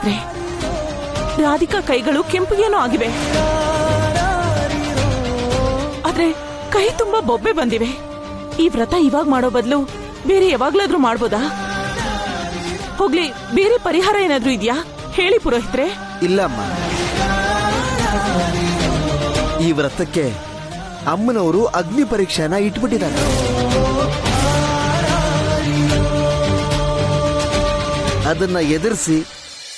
ಪುರೋಹಿತ್ರೆ, ರಾಧಿಕಾ ಕೈಗಳು ಕೆಂಪಿಗೇನೋ ಆಗಿವೆ, ಆದ್ರೆ ಕೈ ತುಂಬಾ ಬೊಬ್ಬೆ ಬಂದಿವೆ. ಈ ವ್ರತ ಇವಾಗ ಮಾಡೋ ಬದಲು ಬೇರೆ ಯಾವಾಗ್ಲಾದ್ರೂ ಮಾಡ್ಬೋದಾ? ಹೋಗ್ಲಿ, ಬೇರೆ ಪರಿಹಾರ ಏನಾದ್ರೂ ಇದೆಯಾ ಹೇಳಿ ಪುರೋಹಿತ್ರೆ. ಇಲ್ಲಮ್ಮ, ಈ ವ್ರತಕ್ಕೆ ಅಮ್ಮನವರು ಅಗ್ನಿ ಪರೀಕ್ಷೆನ ಇಟ್ಬಿಟ್ಟಿದ್ದಾರೆ. ಅದನ್ನ ಎದುರಿಸಿ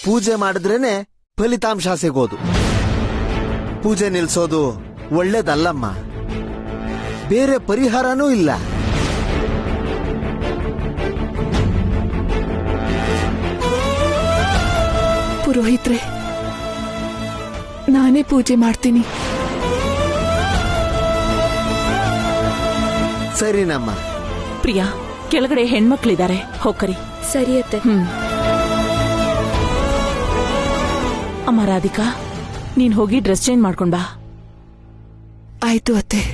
ಪೂಜೆ ಮಾಡಿದ್ರೇನೆ ಫಲಿತಾಂಶ ಸಿಗೋದು. ಪೂಜೆ ನಿಲ್ಸೋದು ಒಳ್ಳೇದಲ್ಲಮ್ಮ, ಬೇರೆ ಪರಿಹಾರನೂ ಇಲ್ಲ. ಪುರೋಹಿತ್ರೆ, ನಾನೇ ಪೂಜೆ ಮಾಡ್ತೀನಿ. ಸರಿನಮ್ಮ. ಪ್ರಿಯಾ, ಕೆಳಗಡೆ ಹೆಣ್ಮಕ್ಳಿದ್ದಾರೆ, ಹೋಗ್ಕರಿ. ಸರಿ ಅತ್ತೆ. ಅಮ್ಮ ರಾಧಿಕಾ, ನೀನ್ ಹೋಗಿ ಡ್ರೆಸ್ ಚೇಂಜ್ ಮಾಡ್ಕೊಂಡ್ ಬಾ. ಆಯ್ತು ಅತ್ತೆ.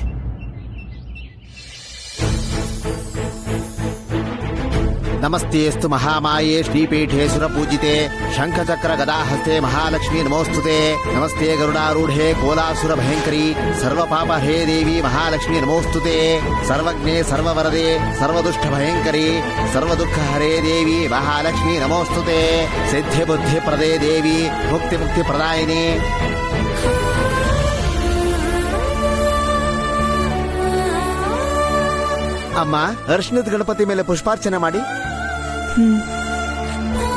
ನಮಸ್ತೆಸ್ತು ಮಹಾಮಾಯೇ ಶ್ರೀಪೀಠೇ ಸುರಪೂಜಿತೆ ಶಂಖಚಕ್ರ ಗದಾಹಸ್ತೆ ಮಹಾಲಕ್ಷ್ಮೀ ನಮೋಸ್ತುತೆ. ನಮಸ್ತೆ ಗರುಡಾರೂಢೆ ಕೋಲಾಸುರ ಭಯಂಕರಿ ಸರ್ವಪಾಪ ಹೇ ದೇವಿ ಮಹಾಲಕ್ಷ್ಮೀ ನಮೋಸ್ತುತೆ. ಸರ್ವಜ್ಞೆ ಸರ್ವವರದೆ ಸರ್ವದುಷ್ಟ ಭಯಂಕರಿ ಸರ್ವದುಃಖ ಹರೇ ದೇವಿ ಮಹಾಲಕ್ಷ್ಮೀ ನಮೋಸ್ತುತೆ. ಸಿದ್ಧಿ ಬುದ್ಧಿ ಪ್ರದೇ ದೇವಿ ಮುಕ್ತಿ ಮುಕ್ತಿ ಪ್ರದಾಯಿನಿ. ಅಮ್ಮ, ಅರ್ಶಿನದ ಗಣಪತಿ ಮೇಲೆ ಪುಷ್ಪಾರ್ಚನೆ ಮಾಡಿ.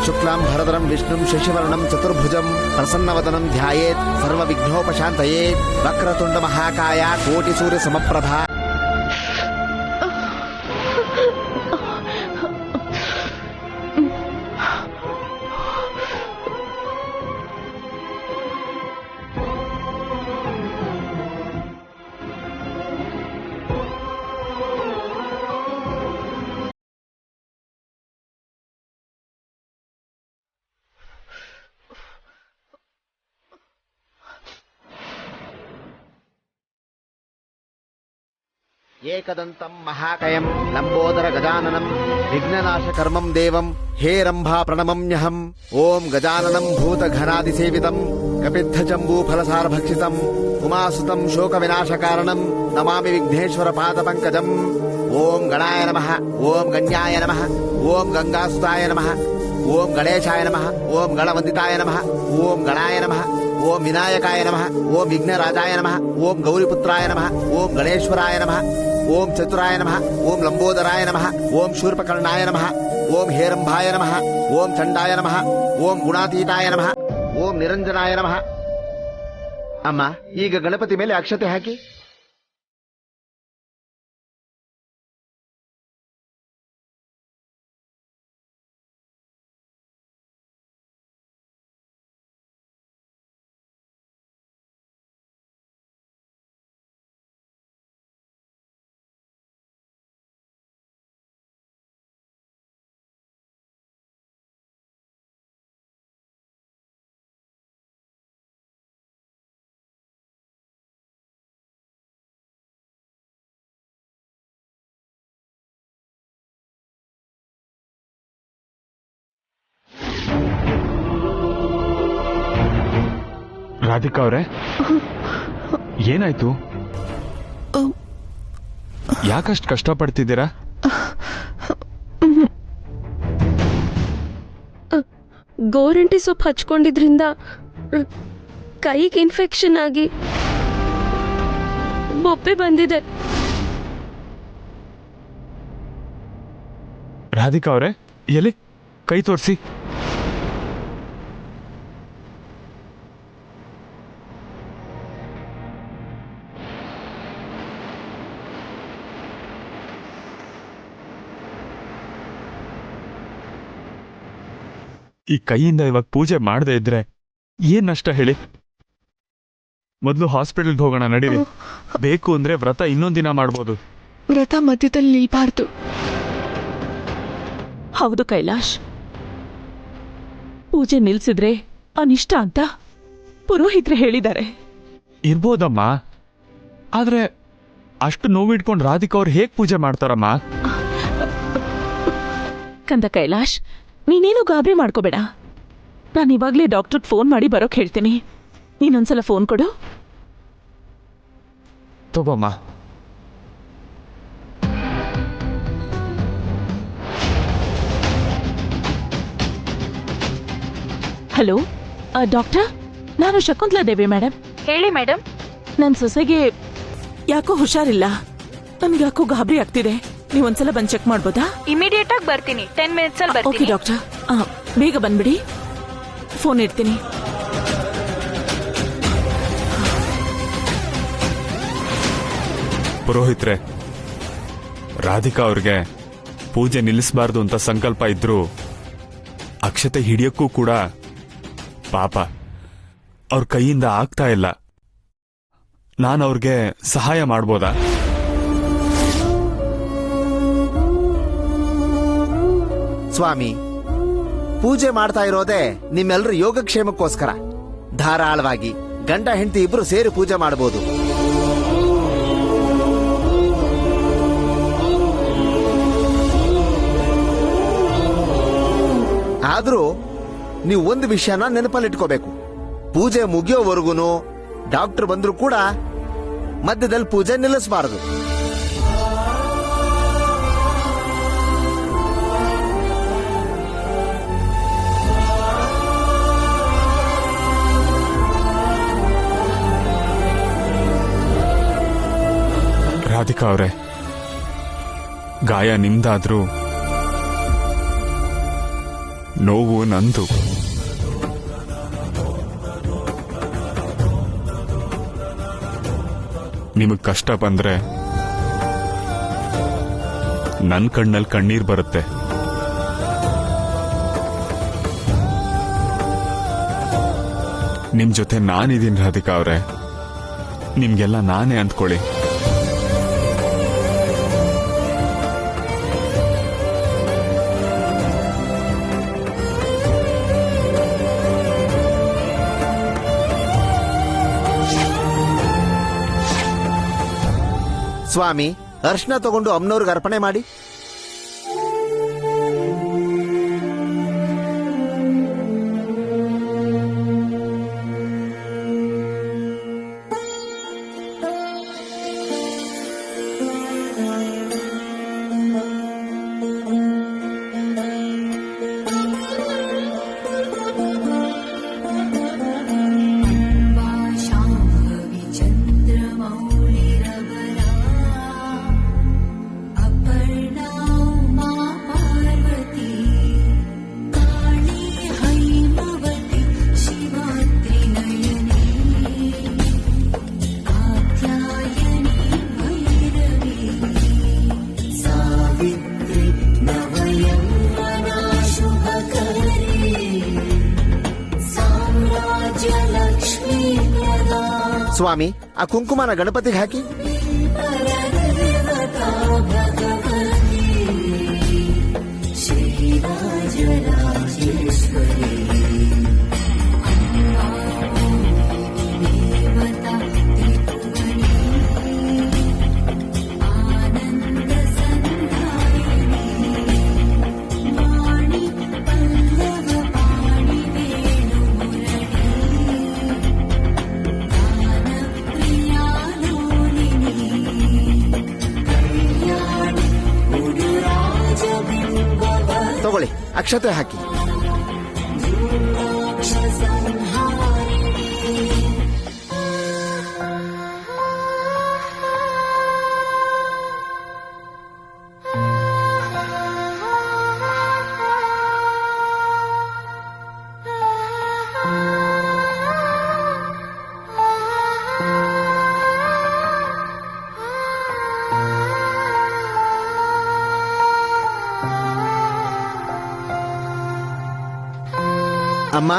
ಶುಕ್ಲಾಂ ಭರದರಂ ವಿಷ್ಣುಂ ಶಶಿವರ್ಣಂ ಚತುರ್ಭುಜಂ ಪ್ರಸನ್ನವದನಂ ಧ್ಯಾಯೇತ್ ಸರ್ವ ವಿಘ್ನೋಪಶಾಂತಯೇತ್. ವಕ್ರತುಂಡ ಮಹಾಕಾಯ ಕೋಟಿ ಸೂರ್ಯ ಸಮಪ್ರಭಾ. ಏಕದಂತಂ ಮಹಾಕಯಂ ಲಂಬೋದರ ಗಜಾನನಂ ವಿಘ್ನನಾಶಕರ್ಮಂ ದೇವಂ ಹೇ ರಂಭಾ ಪ್ರಣಮಮ್ಯಹಂ. ಓಂ ಗಜಾನನಂ ಭೂತಘನಾದಿಸೇವಿತಂ ಕಪಿತ್ಥಜಂಬೂ ಫಲಸಾರಭಕ್ಷಿತಂ ಉಮಾಸುತಂ ಶೋಕ ವಿನಾಶಕಾರಣಂ ನಮಾಮಿ ವಿಘ್ನೇಶ್ವರ ಪಾದಪಂಕಜಂ. ಓಂ ಗಣಾಯ ನಮಃ, ಓಂ ಗಣ್ಯಾಯ ನಮಃ, ಓಂ ಗಂಗಾಸುತಾಯ ನಮಃ, ಓಂ ಗಣೇಶಾಯ ನಮಃ, ಓಂ ಗಣವಂದಿತಾಯ ನಮಃ, ಓಂ ಗಣಾಯ ನಮಃ, ಓಂ ವಿನಾಯಕಾಯ ನಮಃ, ಓಂ ವಿಘ್ನರಾಜಾಯ ನಮಃ, ಓಂ ಗೌರಿಪುತ್ರಾಯ ನಮಃ, ಓಂ ಗಣೇಶ್ವರಾಯ ನಮಃ, ಓಂ ಚತುರಾಯ ನಮಃ, ಓಂ ಲಂಬೋದರಾಯ ನಮಃ, ಓಂ ಶೂರ್ಪಕರ್ಣಾಯ ನಮಃ, ಓಂ ಹೇರಂಭಾಯ ನಮಃ, ಓಂ ಚಂಡಾಯ ನಮಃ, ಓಂ ಗುಣಾತೀತಾಯ ನಮಃ, ಓಂ ನಿರಂಜನಾಯ ನಮಃ. ಅಮ್ಮ, ಈಗ ಗಣಪತಿ ಮೇಲೆ ಅಕ್ಷತೆ ಹಾಕಿ. ರಾಧಿಕಾ ಅವರೇ, ಏನಾಯ್ತು? ಯಾಕಷ್ಟು ಕಷ್ಟಪಡ್ತಿದ್ದೀರಾ? ಗೋರಂಟಿ ಸೊಪ್ಪು ಹಚ್ಕೊಂಡಿದ್ರಿಂದ ಕೈಗೆ ಇನ್ಫೆಕ್ಷನ್ ಆಗಿ ಬೊಬ್ಬೆ ಬಂದಿದೆ. ರಾಧಿಕಾ ಅವರೇ, ಎಲ್ಲಿ ಕೈ ತೋರಿಸಿ. ಈ ಕೈಯಿಂದ ಇವಾಗ ಪೂಜೆ ಮಾಡದೇ ಇದ್ರೆ ಏನ್ ನಷ್ಟ ಹೇಳಿ? ಮೊದಲು ಹಾಸ್ಪಿಟಲ್ಗೆ ಹೋಗೋಣ ನಡೀರಿ. ಬೇಕು ಅಂದ್ರೆ ವ್ರತ ಇನ್ನೊಂದಿನ ಮಾಡ್ಬೋದು. ವ್ರತ ಮಧ್ಯದಲ್ಲಿ ನಿಲ್ಬಾರ್ದು. ಹೌದು ಕೈಲಾಶ್, ಪೂಜೆ ನಿಲ್ಸಿದ್ರೆ ಅನಿಷ್ಟ ಅಂತ ಪುರೋಹಿತ್ರೆ ಹೇಳಿದ್ದಾರೆ. ಇರ್ಬೋದಮ್ಮ, ಆದ್ರೆ ಅಷ್ಟು ನೋವಿಟ್ಕೊಂಡು ರಾಧಿಕಾ ಅವ್ರು ಹೇಗ್ ಪೂಜೆ ಮಾಡ್ತಾರಮ್ಮ? ಕಂದ ಕೈಲಾಶ್, ನೀನೇನು ಗಾಬರಿ ಮಾಡ್ಕೋಬೇಡ. ನಾನು ಇವಾಗಲೇ ಡಾಕ್ಟ್ರಿಗೆ ಫೋನ್ ಮಾಡಿ ಬರೋಕ್ ಹೇಳ್ತೀನಿ. ನೀನೊಂದ್ಸಲ ಫೋನ್ ಕೊಡು. ತಗೋಮ್ಮ. ಹಲೋ ಡಾಕ್ಟರ್, ನಾನು ಶಕುಂತಲಾ ದೇವಿ ಮೇಡಮ್. ಹೇಳಿ ಮೇಡಮ್. ನನ್ನ ಸೊಸೆಗೆ ಯಾಕೋ ಹುಷಾರಿಲ್ಲ. ನನ್ಗೆ ಯಾಕೋ ಗಾಬರಿ ಆಗ್ತಿದೆ. ನೀವೊಂದ್ಸಲ ಬಂದು ಚೆಕ್ ಮಾಡ್ಬೋದಾ? ಇಮಿಡಿಯೇಟ್ ಆಗಿ ಬರ್ತೀನಿ. 10 minutes ಅಲ್ಲಿ ಓಕೆ ಬರ್ತೀನಿ. ಡಾಕ್ಟರ್, ಬೇಗ ಬಂದ್ಬಿಡಿ. ಫೋನ್ ಇಡ್ತೀನಿ. ಪುರೋಹಿತ್ರೆ, ರಾಧಿಕಾ ಅವ್ರಿಗೆ ಪೂಜೆ ನಿಲ್ಲಿಸಬಾರ್ದು ಅಂತ ಸಂಕಲ್ಪ ಇದ್ರು ಅಕ್ಷತೆ ಹಿಡಿಯಕ್ಕೂ ಕೂಡ ಪಾಪ ಅವ್ರ ಕೈಯಿಂದ ಆಗ್ತಾ ಇಲ್ಲ. ನಾನು ಅವ್ರಿಗೆ ಸಹಾಯ ಮಾಡ್ಬೋದಾ? ಸ್ವಾಮಿ, ಪೂಜೆ ಮಾಡ್ತಾ ಇರೋದೇ ನಿಮ್ಮೆಲ್ಲರ ಯೋಗಕ್ಷೇಮಕ್ಕೋಸ್ಕರ. ಧಾರಾಳವಾಗಿ ಗಂಡ ಹೆಂಡತಿ ಇಬ್ರು ಸೇರಿ ಪೂಜೆ ಮಾಡಬಹುದು. ಆದ್ರೂ ನೀವು ಒಂದು ವಿಷಯನ ನೆನಪಲ್ಲಿಟ್ಕೋಬೇಕು. ಪೂಜೆ ಮುಗಿಯೋವರೆಗೂ ಡಾಕ್ಟರ್ ಬಂದ್ರು ಕೂಡ ಮಧ್ಯದಲ್ಲಿ ಪೂಜೆ ನಿಲ್ಲಿಸಬಾರದು. ರಾಧಿಕಾ ಅವರೇ, ಗಾಯ ನಿಮ್ದಾದ್ರೂ ನೋವು ನಂದು. ನಿಮಗ್ ಕಷ್ಟ ಬಂದ್ರೆ ನನ್ ಕಣ್ಣಲ್ಲಿ ಕಣ್ಣೀರ್ ಬರುತ್ತೆ. ನಿಮ್ ಜೊತೆ ನಾನಿದ್ದೀನಿ ರಾಧಿಕಾ ಅವರೇ. ನಿಮ್ಗೆಲ್ಲ ನಾನೇ ಅಂದ್ಕೊಳ್ಳಿ. ಸ್ವಾಮಿ, ಅರ್ಶನ ತಗೊಂಡು ಅಮ್ಮನವ್ರಿಗೆ ಅರ್ಪಣೆ ಮಾಡಿ. ಸ್ವಾಮಿ, ಆ ಕುಂಕುಮನ ಗಣಪತಿಗೆ ಹಾಕಿ. ತಗೊಳ್ಳಿ, ಅಕ್ಷತೆ ಹಾಕಿ. ಅಮ್ಮ,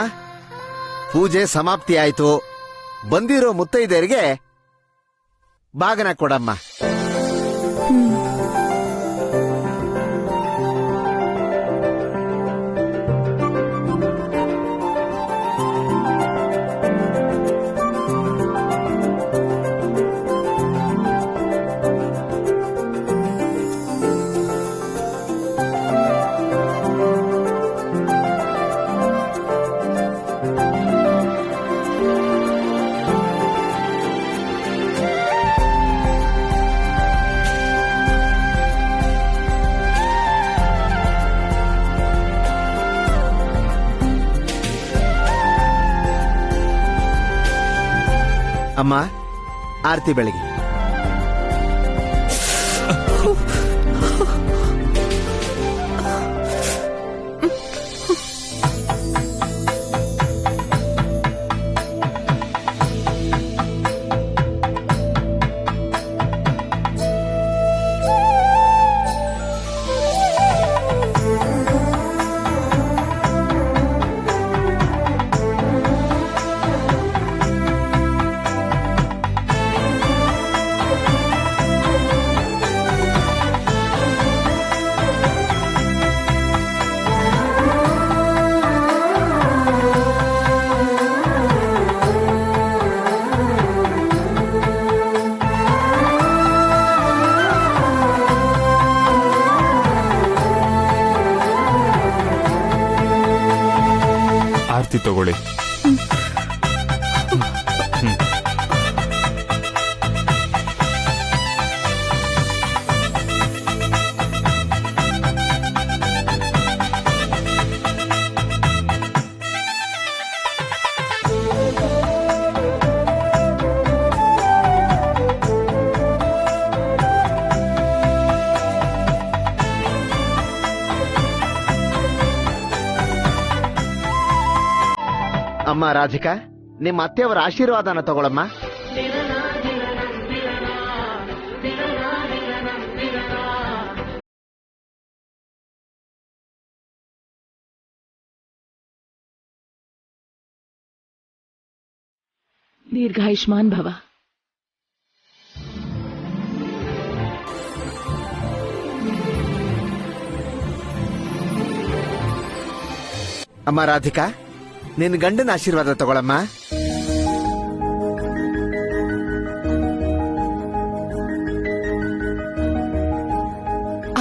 ಪೂಜೆ ಸಮಾಪ್ತಿ ಆಯ್ತು. ಬಂದಿರೋ ಮುತ್ತೈದೆಯರಿಗೆ ಬಾಗನ ಕೊಡಮ್ಮ. ಅಮ್ಮ, ಆರತಿ ಬೆಳಗ್ಗೆ. ಆರತಿ ತಗೊಳ್ಳಿ. ಅಮ್ಮ ರಾಧಿಕಾ, ನಿಮ್ಮ ಅತ್ತೆಯವರ ಆಶೀರ್ವಾದನ ತಗೊಳಮ್ಮ. ದೀರ್ಘಾಯುಷ್ಮಾನ್ ಭವ. ಅಮ್ಮ ರಾಧಿಕಾ, ನಿನ್ನ ಗಂಡನ ಆಶೀರ್ವಾದ ತಗೊಳಮ್ಮ.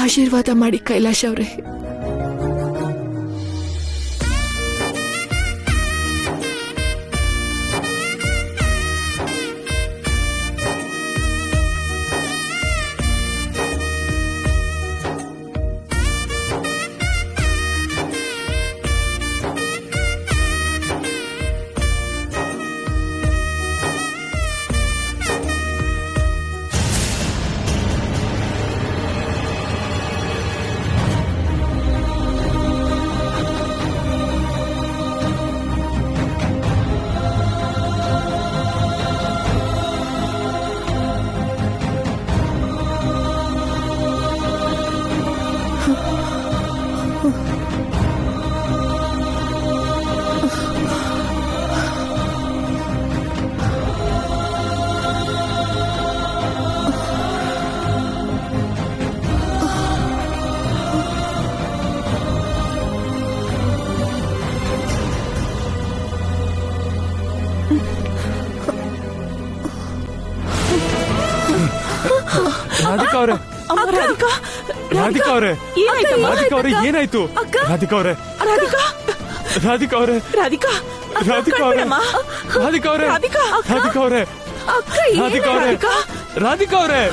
ಆಶೀರ್ವಾದ ಮಾಡಿ ಕೈಲಾಶ್ ಅವರೇ. ರಾಧಿಕಾ ಅವರೇ, ರಾಧಿಕಾ ಅವರೇ, ರಾಧಿಕಾ ಅವರೇ, ಏನಾಯ್ತು? ರಾಧಿಕಾ ಅವರೇ, ರಾಧಿಕಾ ಅವರೇ, ರಾಧಿಕಾ ಅವರೇ, ರಾಧಿಕಾ ಅವರೇ, ರಾಧಿಕಾ ಅವರೇ, ರಾಧಿಕಾ ಅವರೇ, ರಾಧಿಕಾ ಅವರೇ.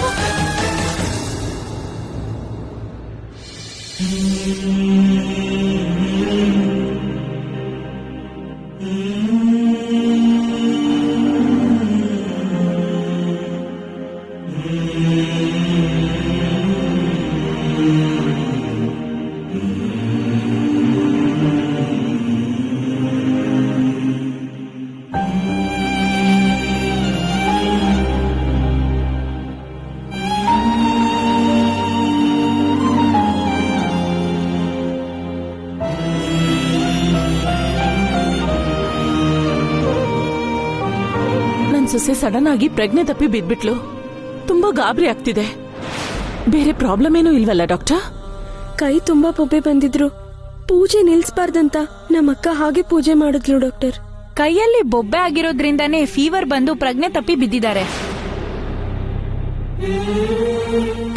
ಸೊಸೆ ಸಡನ್ ಆಗಿ ಪ್ರಜ್ಞೆ ತಪ್ಪಿ ಬಿದ್ಬಿಟ್ಲು. ತುಂಬಾ ಗಾಬರಿ ಆಗ್ತಿದೆ. ಬೇರೆ ಪ್ರಾಬ್ಲಮ್ ಏನೂ ಇಲ್ವಲ್ಲ ಡಾಕ್ಟರ್? ಕೈ ತುಂಬಾ ಬೊಬ್ಬೆ ಬಂದಿದ್ರು. ಪೂಜೆ ನಿಲ್ಸ್ಬಾರ್ದಂತ ನಮ್ಮಕ್ಕ ಹಾಗೆ ಪೂಜೆ ಮಾಡಿದ್ಲು ಡಾಕ್ಟರ್. ಕೈಯಲ್ಲಿ ಬೊಬ್ಬೆ ಆಗಿರೋದ್ರಿಂದಾನೇ ಫೀವರ್ ಬಂದು ಪ್ರಜ್ಞೆ ತಪ್ಪಿ ಬಿದ್ದಿದ್ದಾರೆ.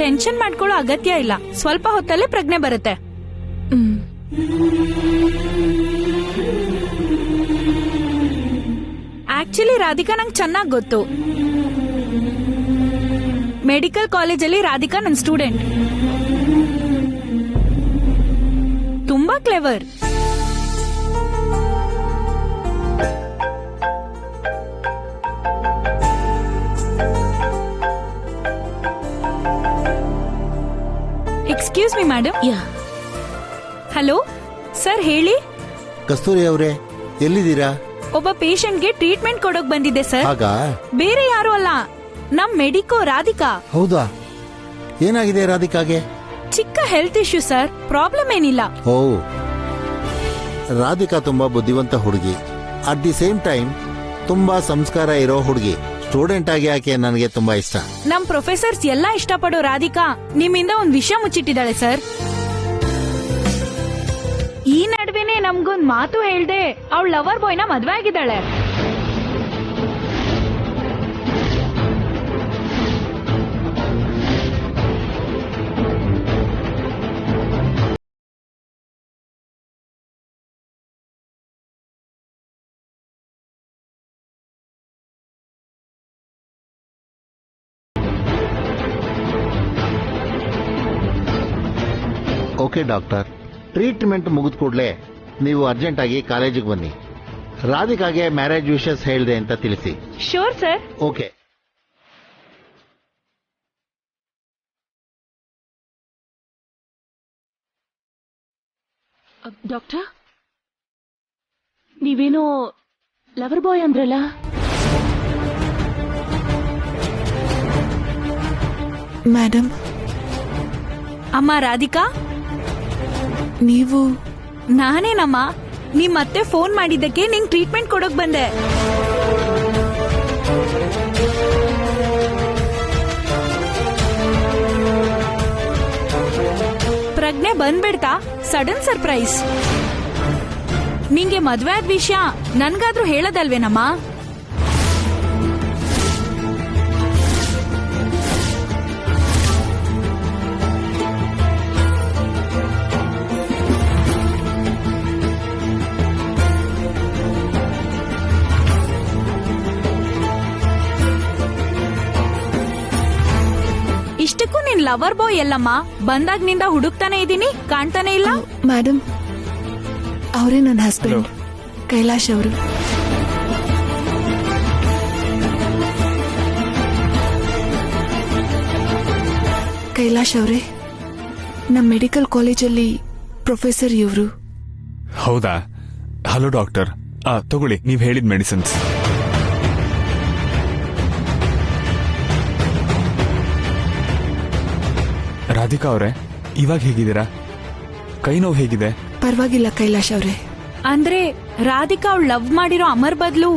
ಟೆನ್ಷನ್ ಮಾಡ್ಕೊಳ್ಳೋ ಅಗತ್ಯ ಇಲ್ಲ, ಸ್ವಲ್ಪ ಹೊತ್ತಲ್ಲೇ ಪ್ರಜ್ಞೆ ಬರುತ್ತೆ. ಆಕ್ಚುಲಿ ರಾಧಿಕಾ ನಂಗೆ ಚೆನ್ನಾಗಿ ಗೊತ್ತು. ಮೆಡಿಕಲ್ ಕಾಲೇಜಲ್ಲಿ ರಾಧಿಕಾ ನನ್ನ ಸ್ಟೂಡೆಂಟ್. ತುಂಬಾ ಕ್ಲೆವರ್. ಮೇಡಮ್. ಯಾ ಹಲೋ ಸರ್, ಹೇಳಿ. ಕಸ್ತೂರಿ ಅವರೇ, ಎಲ್ಲಿದ್ದೀರಾ? ಒಬ್ಬ ಪೇಷಂಟ್ಗೆ ಟ್ರೀಟ್ಮೆಂಟ್ ಕೊಡೋಕ್ ಬಂದಿದ್ದೆ ಸರ್. ಆಗ ಬೇರೆ ಯಾರು ಅಲ್ಲ, ನಮ್ ಮೆಡಿಕೋ ರಾಧಿಕಾ. ಹೌದಾ? ಏನಾಗಿದೆ ರಾಧಿಕಾಗೆ? ಚಿಕ್ಕ ಹೆಲ್ತ್ ಇಶ್ಯೂ ಸರ್, ಪ್ರಾಬ್ಲಮ್ ಏನಿಲ್ಲ. ಓ, ರಾಧಿಕಾ ತುಂಬಾ ಬುದ್ಧಿವಂತ ಹುಡುಗಿ, ಅಟ್ ದಿ ಸೇಮ್ ಟೈಮ್ ತುಂಬಾ ಸಂಸ್ಕಾರ ಇರೋ ಹುಡುಗಿ. ಸ್ಟೂಡೆಂಟ್ ಆಗಿ ಆಕೆ ನನಗೆ ತುಂಬಾ ಇಷ್ಟ. ನಮ್ ಪ್ರೊಫೆಸರ್ಸ್ ಎಲ್ಲಾ ಇಷ್ಟಪಡೋ ರಾಧಿಕಾ ನಿಮ್ಮಿಂದ ಒಂದ್ ವಿಷಯ ಮುಚ್ಚಿಟ್ಟಿದ್ದಾಳೆ ಸರ್. ಈ ನಡುವೆನೆ ನಮ್ಗೊಂದ್ ಮಾತು ಹೇಳ್ದೆ ಅವಳ ಲವರ್ ಬಾಯ್ನ ಮದ್ವೆ ಆಗಿದ್ದಾಳೆ. ಓಕೆ ಡಾಕ್ಟರ್, ಟ್ರೀಟ್ಮೆಂಟ್ ಮುಗಿದ ಕೂಡಲೇ ನೀವು ಅರ್ಜೆಂಟ್ ಆಗಿ ಕಾಲೇಜಿಗೆ ಬನ್ನಿ. ರಾಧಿಕಾಗೆ ಮ್ಯಾರೇಜ್ ವಿಷಸ್ ಹೇಳಿದೆ ಅಂತ ತಿಳಿಸಿ. Sure sir. ಓಕೆ. ಡಾಕ್ಟರ್, ನೀವೇನೋ ಲವರ್ ಬಾಯ್ ಅಂದ್ರಲ್ಲ? ಮೇಡಮ್, ಅಮ್ಮ ರಾಧಿಕಾ, ನೀವು ನಾನೇನಮ್ಮ. ನಿಮ್ ಮತ್ತೆ ಫೋನ್ ಮಾಡಿದ್ದಕ್ಕೆ ನಿಂಗ್ ಟ್ರೀಟ್ಮೆಂಟ್ ಕೊಡೋಕ್ ಬಂದೆ. ಪ್ರಜ್ಞೆ ಬಂದ್ಬಿಡ್ತಾ? Sudden surprise. ನಿಂಗೆ ಮದ್ವೆ ಆದ ವಿಷಯ ನನ್ಗಾದ್ರೂ ಹೇಳದಲ್ವೇನಮ್ಮ? ಇಷ್ಟಕ್ಕೂ ನಿನ್ ಲವರ್ ಬಾಯ್ ಎಲ್ಲಮ್ಮ? ಬಂದಾಗ್ನಿಂದ ಹುಡುಕ್ತಾನೆ ಇದೀನಿ, ಕಾಣ್ತಾನೆ ಇಲ್ಲ. ಮೇಡಮ್, ಅವರೇ ನನ್ನ ಹಸ್ಬೆಂಡ್, ಕೈಲಾಶ್ ಅವರು. ಕೈಲಾಶ್ ಅವರೇ, ನಮ್ಮ ಮೆಡಿಕಲ್ ಕಾಲೇಜಲ್ಲಿ ಪ್ರೊಫೆಸರ್ ಇವರು. ಹೌದಾ? ಹಲೋ ಡಾಕ್ಟರ್, ತಗೊಳ್ಳಿ ನೀವ್ ಹೇಳಿದ ಮೆಡಿಸಿನ್ಸ್. ರಾಧಿಕಾ ಅವರೇ, ಇವಾಗ ಹೇಗಿದ್ದೀರಾ? ಕೈ ನೋವು ಹೇಗಿದೆ? ಪರವಾಗಿಲ್ಲ ಕೈಲಾಶ್ ಅವರೇ. ಅಂದ್ರೆ ರಾಧಿಕಾ ಅವಳು ಲವ್ ಮಾಡಿರೋ ಅಮರ್ ಬದ್ಲು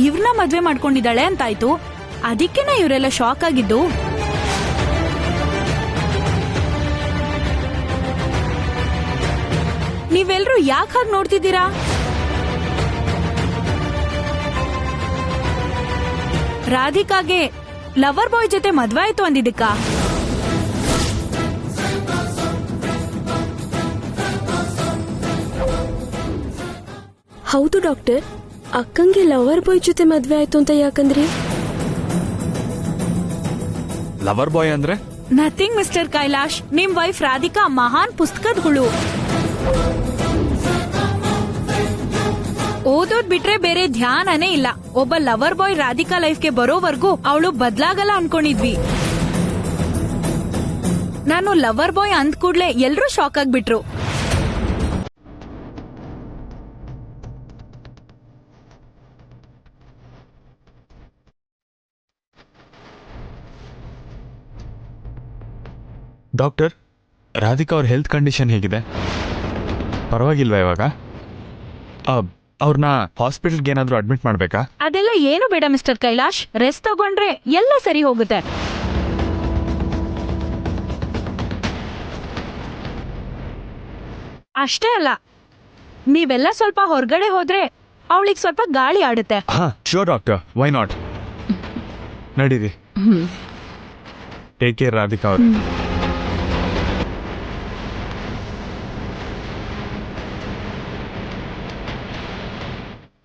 ಇವ್ರನ್ನ ಮದ್ವೆ ಮಾಡ್ಕೊಂಡಿದ್ದಾಳೆ ಅಂತಾಯ್ತು. ಅದಕ್ಕೆನ ಇವರೆಲ್ಲ ಶಾಕ್ ಆಗಿದ್ದು. ನೀವೆಲ್ರೂ ಯಾಕೆ ಹಾಗೆ ನೋಡ್ತಿದ್ದೀರಾ? ರಾಧಿಕಾಗೆ ಲವರ್ ಬಾಯ್ ಜೊತೆ ಮದ್ವೆ ಆಯ್ತು ಅಂದಿದ್ದಕ್ಕ? ಹೌದು ಡಾಕ್ಟರ್, ಅಕ್ಕಂಗೆ ಲವರ್ ಬಾಯ್ ಜೊತೆ ಮದ್ವೆ ಆಯ್ತು ಅಂತ ಯಾಕಂದ್ರಿ? ಲವರ್ ಬಾಯ್ ಅಂದ್ರೆ? ನಥಿಂಗ್ ಮಿಸ್ಟರ್ ಕೈಲಾಶ್, ನಿಮ್ ವೈಫ್ ರಾಧಿಕಾ ಮಹಾನ್ ಪುಸ್ತಕದ ಹುಳು. ಓದೋದ್ ಬಿಟ್ರೆ ಬೇರೆ ಧ್ಯಾನನೇ ಇಲ್ಲ. ಒಬ್ಬ ಲವರ್ ಬಾಯ್ ರಾಧಿಕಾ ಲೈಫ್ಗೆ ಬರೋವರೆಗೂ ಅವಳು ಬದ್ಲಾಗಲ್ಲ ಅನ್ಕೊಂಡಿದ್ವಿ. ನಾನು ಲವರ್ ಬಾಯ್ ಅಂದ್ ಕೂಡ್ಲೆ ಎಲ್ರೂ ಶಾಕ್ ಆಗ್ಬಿಟ್ರು. ಡಾಕ್ಟರ್, ರಾಧಿಕಾ ಅವ್ರ ಹೆಲ್ತ್ ಕಂಡೀಷನ್ ಹೇಗಿದೆ? ಪರವಾಗಿಲ್ವಾ ಇವಾಗ? ಅವ್ರನ್ನ ಹಾಸ್ಪಿಟಲ್ಗೆ ಏನಾದ್ರೂ ಅಡ್ಮಿಟ್ ಮಾಡ್ಬೇಕಾ? ಅದೆಲ್ಲ ಏನು ಬೇಡ ಮಿಸ್ಟರ್ ಕೈಲಾಶ್, ರೆಸ್ಟ್ ತಗೊಂಡ್ರೆ ಎಲ್ಲ ಸರಿ ಹೋಗುತ್ತೆ. ಅಷ್ಟೇ ಅಲ್ಲ, ನೀವೆಲ್ಲ ಸ್ವಲ್ಪ ಹೊರಗಡೆ ಹೋದ್ರೆ ಅವಳಿಗೆ ಸ್ವಲ್ಪ ಗಾಳಿ ಆಡುತ್ತೆ. ಹಾ ಶ್ಯೂರ್ ಡಾಕ್ಟರ್, ವೈ ನಾಟ್. ನಡೀರಿ. ಟೇಕ್ ಕೇರ್ ರಾಧಿಕಾ ಅವ್ರೆ.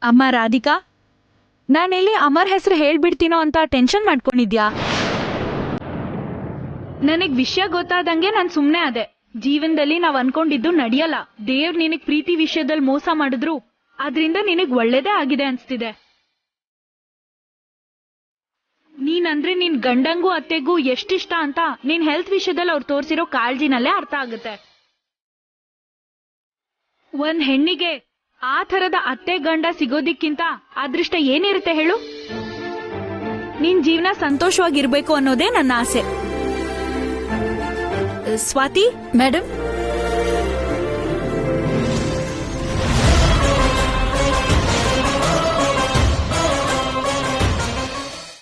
ಅಮ್ಮ ರಾಧಿಕಾ, ನಾನೆಲ್ಲಿ ಅಮರ್ ಹೆಸರು ಹೇಳ್ಬಿಡ್ತೀನೋ ಅಂತ ಟೆನ್ಷನ್ ಮಾಡ್ಕೊಂಡಿದ್ಯಾ? ನನಗ್ ವಿಷಯ ಗೊತ್ತಾದಂಗೆ ನಾನ್ ಸುಮ್ನೆ ಆದೆ. ಜೀವನದಲ್ಲಿ ನಾವ್ ಅನ್ಕೊಂಡಿದ್ದು ನಡೆಯಲ್ಲ. ದೇವ್ರ್ ನಿನಗ್ ಪ್ರೀತಿ ವಿಷಯದಲ್ಲಿ ಮೋಸ ಮಾಡಿದ್ರು ಅದ್ರಿಂದ ನಿನಗ್ ಒಳ್ಳೇದೇ ಆಗಿದೆ ಅನ್ಸ್ತಿದೆ. ನೀನಂದ್ರೆ ನಿನ್ ಗಂಡಂಗೂ ಅತ್ತೆಗೂ ಎಷ್ಟಿಷ್ಟ ಅಂತ ನಿನ್ ಹೆಲ್ತ್ ವಿಷಯದಲ್ಲಿ ಅವ್ರು ತೋರ್ಸಿರೋ ಕಾಳಜಿನಲ್ಲೇ ಅರ್ಥ ಆಗುತ್ತೆ. ಒಂದ್ ಹೆಣ್ಣಿಗೆ ಆ ಥರದ ಅತ್ತೆ ಗಂಡ ಸಿಗೋದಿಕ್ಕಿಂತ ಅದೃಷ್ಟ ಏನಿರುತ್ತೆ ಹೇಳು? ನಿನ್ ಜೀವನ ಸಂತೋಷವಾಗಿರ್ಬೇಕು ಅನ್ನೋದೇ ನನ್ನ ಆಸೆ. ಸ್ವಾತಿ ಮೇಡಮ್